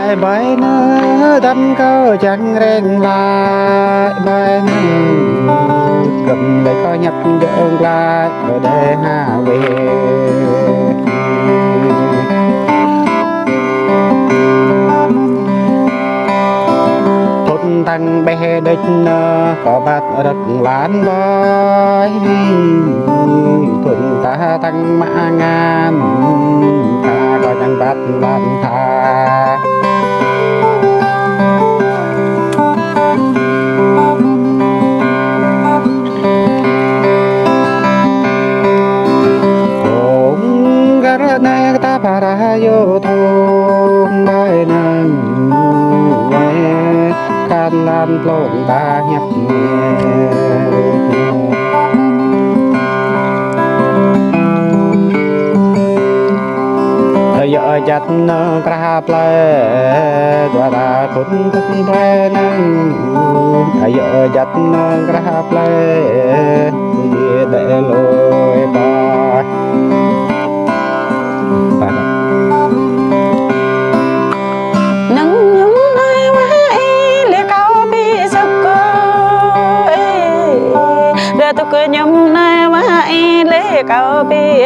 lại bởi nó đâm câu chẳng rèn lại bởi cầm lấy coi nhập dâng lại ở đây hà về thôn tăng bé đích có bát đất lán bói thuận ta tăng mã ngàn ta có chẳng bát lán tha na ta para yo thong bay nang can lan lộn ta nhập giờ chặt ra ple đoa ta khốn thức ple nang giờ chặt ra ple để lôi ba nắng nhúng nơi má lê cao bi sắc cơ để tôi cứ nhúng nơi má lê cao bi